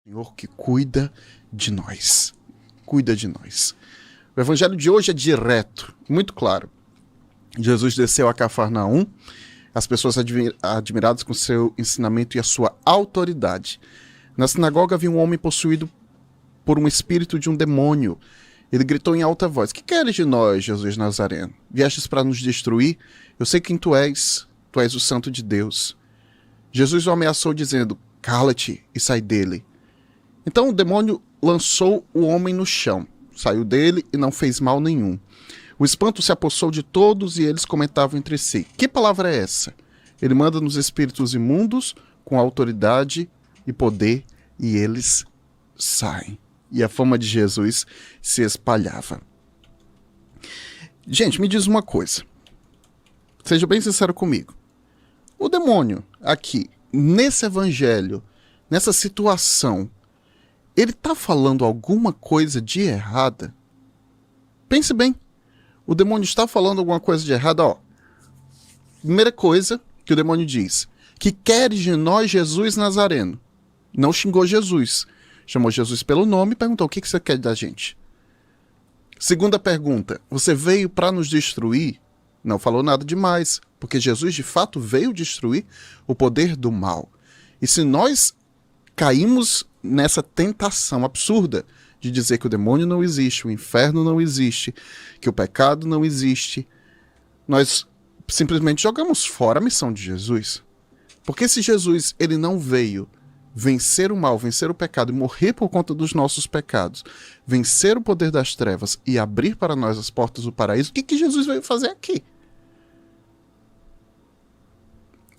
Senhor que cuida de nós. Cuida de nós. O evangelho de hoje é direto, muito claro. Jesus desceu a Cafarnaum, as pessoas admiradas com seu ensinamento e a sua autoridade. Na sinagoga havia um homem possuído por um espírito de um demônio. Ele gritou em alta voz: "Que queres de nós, Jesus Nazareno? Viestes para nos destruir? Eu sei quem tu és o santo de Deus." Jesus o ameaçou dizendo: "Cala-te e sai dele." Então o demônio lançou o homem no chão, saiu dele e não fez mal nenhum. O espanto se apossou de todos e eles comentavam entre si: "Que palavra é essa? Ele manda nos espíritos imundos com autoridade e poder e eles saem." E a fama de Jesus se espalhava. Gente, me diz uma coisa. Seja bem sincero comigo. O demônio aqui, nesse evangelho, nessa situação, ele está falando alguma coisa de errada? Pense bem. O demônio está falando alguma coisa de errada? Primeira coisa que o demônio diz: "Que queres de nós, Jesus Nazareno?" Não xingou Jesus. Chamou Jesus pelo nome e perguntou: "O que você quer da gente?" Segunda pergunta: "Você veio para nos destruir?" Não falou nada demais, porque Jesus de fato veio destruir o poder do mal. E se nós caímos nessa tentação absurda de dizer que o demônio não existe, o inferno não existe, que o pecado não existe, nós simplesmente jogamos fora a missão de Jesus. Porque se Jesus ele não veio vencer o mal, vencer o pecado e morrer por conta dos nossos pecados, vencer o poder das trevas e abrir para nós as portas do paraíso, o que Jesus veio fazer aqui?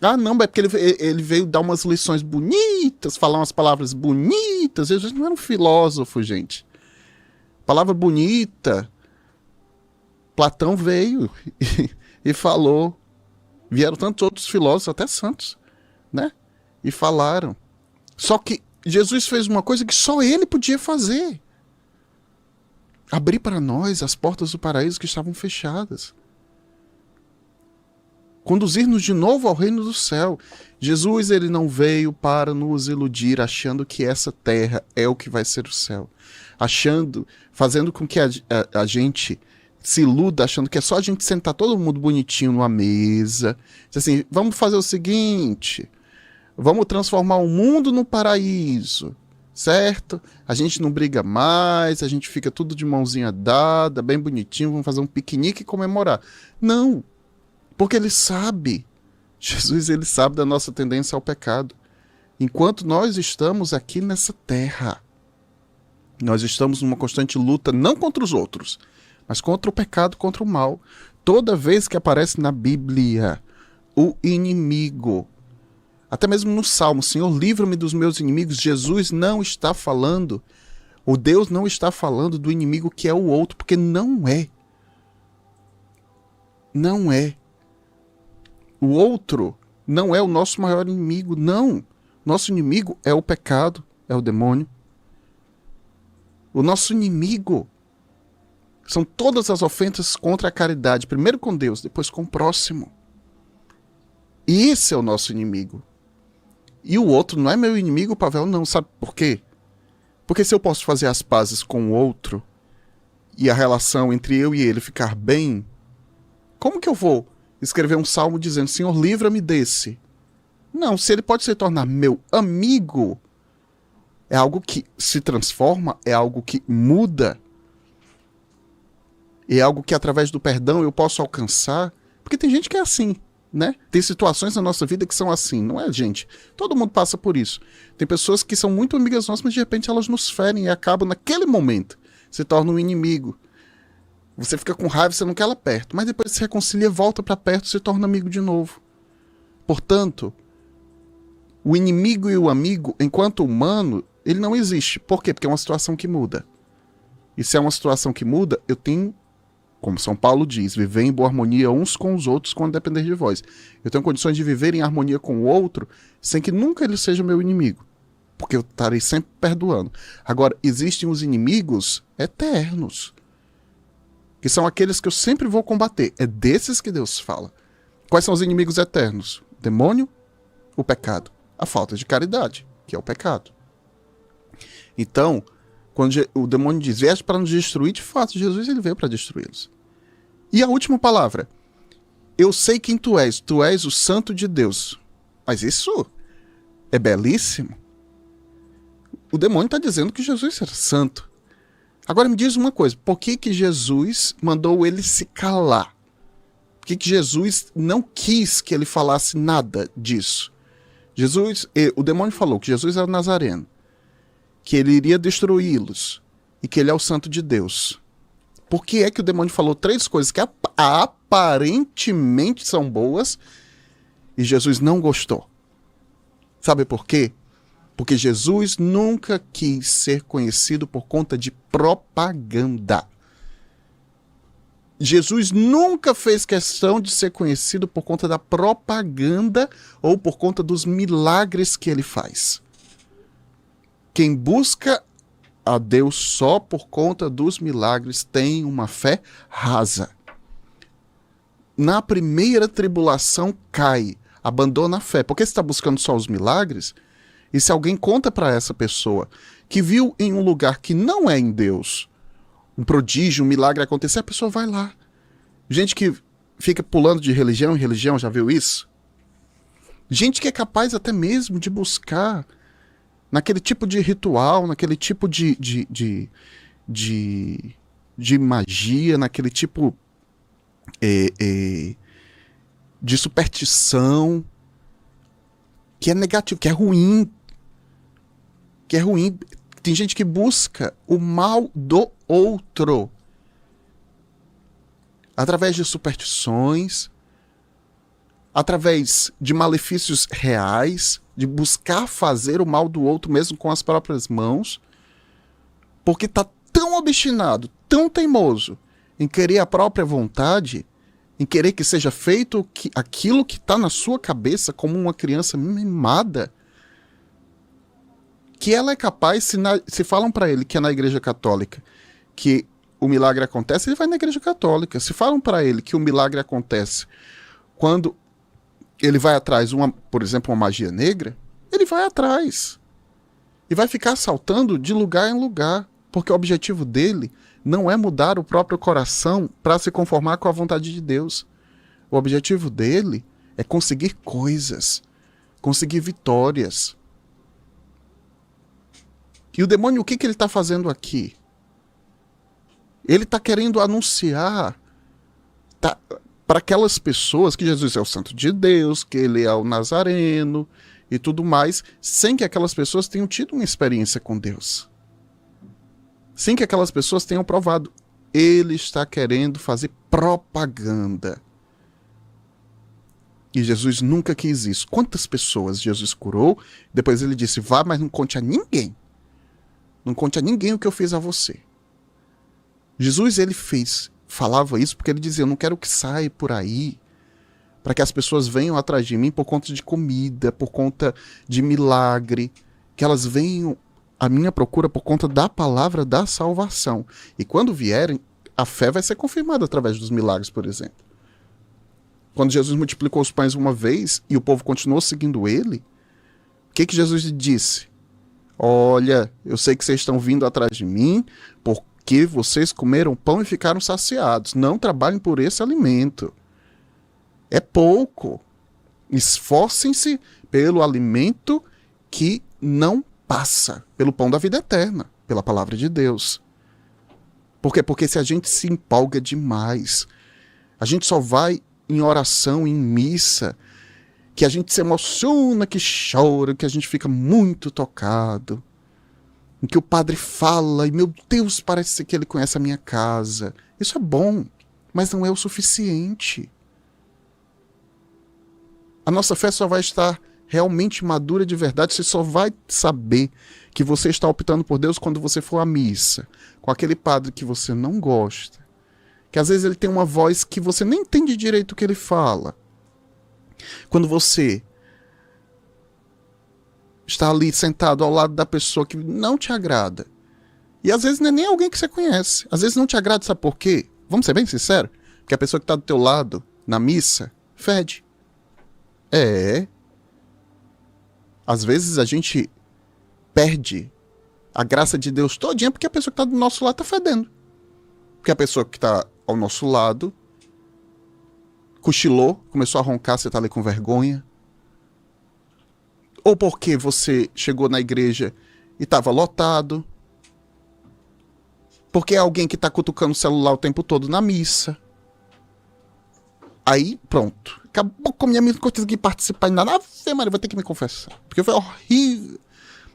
Não, é porque ele veio dar umas lições bonitas, falar umas palavras bonitas. Jesus não era um filósofo, gente. Palavra bonita. Platão veio e falou. Vieram tantos outros filósofos, até santos, né? E falaram. Só que Jesus fez uma coisa que só ele podia fazer: abrir para nós as portas do paraíso que estavam fechadas. Conduzir-nos de novo ao reino do céu. Jesus ele não veio para nos iludir, achando que essa terra é o que vai ser o céu. Fazendo com que a gente se iluda, achando que é só a gente sentar todo mundo bonitinho numa mesa. Diz assim: "Vamos fazer o seguinte, vamos transformar o mundo no paraíso, certo? A gente não briga mais, a gente fica tudo de mãozinha dada, bem bonitinho, vamos fazer um piquenique e comemorar." Não. Porque ele sabe, Jesus ele sabe da nossa tendência ao pecado. Enquanto nós estamos aqui nessa terra, nós estamos numa constante luta, não contra os outros, mas contra o pecado, contra o mal. Toda vez que aparece na Bíblia o inimigo, até mesmo no Salmo: "Senhor, livra-me dos meus inimigos", Jesus não está falando, o Deus não está falando do inimigo que é o outro, porque não é. Não é. O outro não é o nosso maior inimigo, não. Nosso inimigo é o pecado, é o demônio. O nosso inimigo são todas as ofensas contra a caridade, primeiro com Deus, depois com o próximo. E esse é o nosso inimigo. E o outro não é meu inimigo, Pavel, não. Sabe por quê? Porque se eu posso fazer as pazes com o outro e a relação entre eu e ele ficar bem, como que eu vou escrever um salmo dizendo: "Senhor, livra-me desse"? Não, se ele pode se tornar meu amigo, é algo que se transforma, é algo que muda, é algo que através do perdão eu posso alcançar. Porque tem gente que é assim, né? Tem situações na nossa vida que são assim, não é, gente? Todo mundo passa por isso. Tem pessoas que são muito amigas nossas, mas de repente elas nos ferem e acabam naquele momento, se tornam um inimigo. Você fica com raiva, você não quer ela perto, mas depois se reconcilia, volta para perto, se torna amigo de novo. Portanto, o inimigo e o amigo, enquanto humano, ele não existe. Por quê? Porque é uma situação que muda. E se é uma situação que muda, eu tenho, como São Paulo diz, viver em boa harmonia uns com os outros quando depender de vós. Eu tenho condições de viver em harmonia com o outro sem que nunca ele seja meu inimigo, porque eu estarei sempre perdoando. Agora, existem os inimigos eternos, que são aqueles que eu sempre vou combater. É desses que Deus fala. Quais são os inimigos eternos? O demônio, o pecado, a falta de caridade, que é o pecado. Então, quando o demônio diz, vieste para nos destruir, de fato, Jesus ele veio para destruí-los. E a última palavra, eu sei quem tu és o santo de Deus. Mas isso é belíssimo. O demônio está dizendo que Jesus era santo. Agora me diz uma coisa, por que que Jesus mandou ele se calar? Por que que Jesus não quis que ele falasse nada disso? O demônio falou que Jesus era Nazareno, que ele iria destruí-los e que ele é o santo de Deus. Por que é que o demônio falou 3 coisas que aparentemente são boas e Jesus não gostou? Sabe por quê? Porque Jesus nunca quis ser conhecido por conta de propaganda. Jesus nunca fez questão de ser conhecido por conta da propaganda ou por conta dos milagres que ele faz. Quem busca a Deus só por conta dos milagres tem uma fé rasa. Na primeira tribulação cai, abandona a fé. Porque você está buscando só os milagres? E se alguém conta para essa pessoa que viu em um lugar que não é em Deus, um prodígio, um milagre acontecer, a pessoa vai lá. Gente que fica pulando de religião em religião, já viu isso? Gente que é capaz até mesmo de buscar naquele tipo de ritual, naquele tipo de magia, naquele tipo de superstição, que é negativo, que é ruim. Que é ruim. Tem gente que busca o mal do outro através de superstições, através de malefícios reais, de buscar fazer o mal do outro mesmo com as próprias mãos, porque está tão obstinado, tão teimoso em querer a própria vontade, em querer que seja feito aquilo que está na sua cabeça como uma criança mimada, que ela é capaz, se falam para ele que é na igreja católica que o milagre acontece, ele vai na igreja católica. Se falam para ele que o milagre acontece quando ele vai atrás, por exemplo, uma magia negra, ele vai atrás. E vai ficar saltando de lugar em lugar, porque o objetivo dele não é mudar o próprio coração para se conformar com a vontade de Deus. O objetivo dele é conseguir coisas, conseguir vitórias. E o demônio, o que ele está fazendo aqui? Ele está querendo anunciar para aquelas pessoas que Jesus é o santo de Deus, que ele é o Nazareno e tudo mais, sem que aquelas pessoas tenham tido uma experiência com Deus. Sem que aquelas pessoas tenham provado. Ele está querendo fazer propaganda. E Jesus nunca quis isso. Quantas pessoas Jesus curou? Depois ele disse, vá, mas não conte a ninguém. Não conte a ninguém o que eu fiz a você. Jesus, ele falava isso porque ele dizia, eu não quero que saia por aí para que as pessoas venham atrás de mim por conta de comida, por conta de milagre, que elas venham à minha procura por conta da palavra da salvação. E quando vierem, a fé vai ser confirmada através dos milagres, por exemplo. Quando Jesus multiplicou os pães uma vez e o povo continuou seguindo ele, o que Jesus disse? Olha, eu sei que vocês estão vindo atrás de mim porque vocês comeram pão e ficaram saciados. Não trabalhem por esse alimento. É pouco. Esforcem-se pelo alimento que não passa, pelo pão da vida eterna, pela palavra de Deus. Por quê? Porque se a gente se empolga demais, a gente só vai em oração, em missa, que a gente se emociona, que chora, que a gente fica muito tocado, em que o padre fala, e meu Deus, parece que ele conhece a minha casa. Isso é bom, mas não é o suficiente. A nossa fé só vai estar realmente madura de verdade, você só vai saber que você está optando por Deus quando você for à missa, com aquele padre que você não gosta, que às vezes ele tem uma voz que você nem entende direito o que ele fala. Quando você está ali sentado ao lado da pessoa que não te agrada, e às vezes não é nem alguém que você conhece, às vezes não te agrada, sabe por quê? Vamos ser bem sinceros, porque a pessoa que está do teu lado, na missa, fede. Às vezes a gente perde a graça de Deus todinha, porque a pessoa que está do nosso lado está fedendo. Porque a pessoa que está ao nosso lado cochilou, começou a roncar, você está ali com vergonha. Ou porque você chegou na igreja e estava lotado. Porque é alguém que está cutucando o celular o tempo todo na missa. Aí, pronto. Acabou com a minha missa, não consegui participar em nada. Ave Maria, vou ter que me confessar. Porque foi horrível.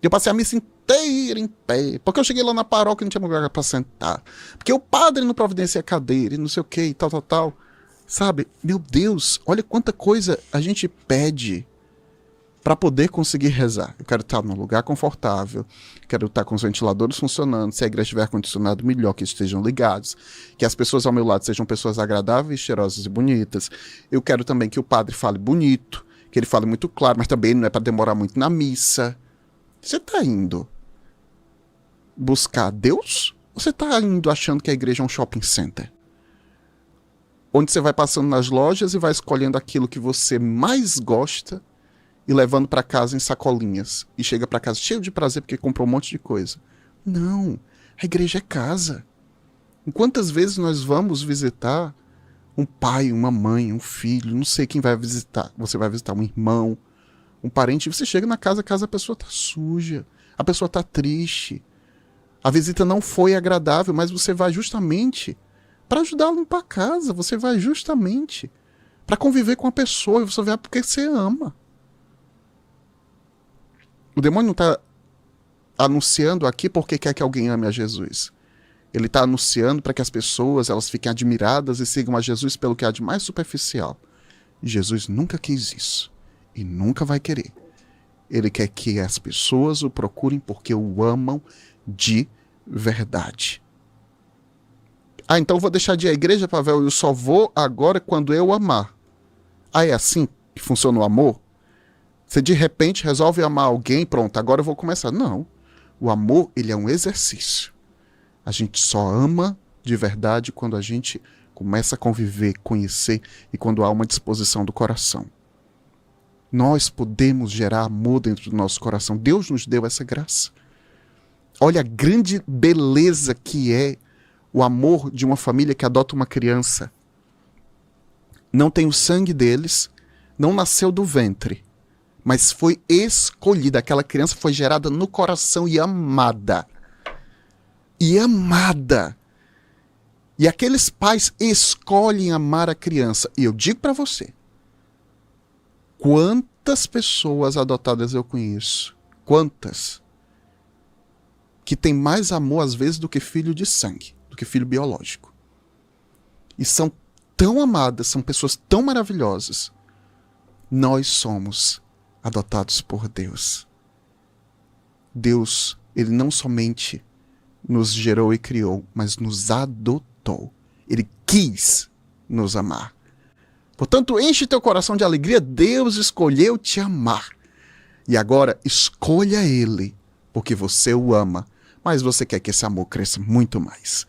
Eu passei a missa inteira em pé. Porque eu cheguei lá na paróquia e não tinha lugar pra sentar. Porque o padre não providencia a cadeira e não sei o que e tal. Sabe? Meu Deus, olha quanta coisa a gente pede para poder conseguir rezar. Eu quero estar num lugar confortável, quero estar com os ventiladores funcionando, se a igreja tiver ar-condicionado, melhor que estejam ligados, que as pessoas ao meu lado sejam pessoas agradáveis, cheirosas e bonitas. Eu quero também que o padre fale bonito, que ele fale muito claro, mas também não é para demorar muito na missa. Você está indo buscar Deus? Ou você está indo achando que a igreja é um shopping center? Onde você vai passando nas lojas e vai escolhendo aquilo que você mais gosta e levando para casa em sacolinhas. E chega para casa cheio de prazer porque comprou um monte de coisa. Não, a igreja é casa. E quantas vezes nós vamos visitar um pai, uma mãe, um filho, não sei quem vai visitar. Você vai visitar um irmão, um parente, e você chega na casa, a pessoa tá suja, a pessoa tá triste. A visita não foi agradável, mas você vai justamente para ajudar a limpar a casa. Você vai justamente para conviver com a pessoa, e você vai porque você ama. O demônio não está anunciando aqui porque quer que alguém ame a Jesus. Ele está anunciando para que as pessoas elas fiquem admiradas e sigam a Jesus pelo que há de mais superficial. Jesus nunca quis isso e nunca vai querer. Ele quer que as pessoas o procurem porque o amam de verdade. Ah, então eu vou deixar de ir à igreja, Pavel, eu só vou agora quando eu amar. Ah, é assim que funciona o amor? Você de repente resolve amar alguém, pronto, agora eu vou começar. Não. O amor, ele é um exercício. A gente só ama de verdade quando a gente começa a conviver, conhecer e quando há uma disposição do coração. Nós podemos gerar amor dentro do nosso coração. Deus nos deu essa graça. Olha a grande beleza que é o amor de uma família que adota uma criança. Não tem o sangue deles, não nasceu do ventre, mas foi escolhida. Aquela criança foi gerada no coração e amada. E amada. E aqueles pais escolhem amar a criança. E eu digo para você, quantas pessoas adotadas eu conheço, quantas, que tem mais amor às vezes do que filho de sangue, do que filho biológico. E são tão amadas, são pessoas tão maravilhosas. Nós somos adotados por Deus. Deus, ele não somente nos gerou e criou, mas nos adotou. Ele quis nos amar. Portanto, enche teu coração de alegria, Deus escolheu te amar. E agora, escolha Ele, porque você o ama, mas você quer que esse amor cresça muito mais.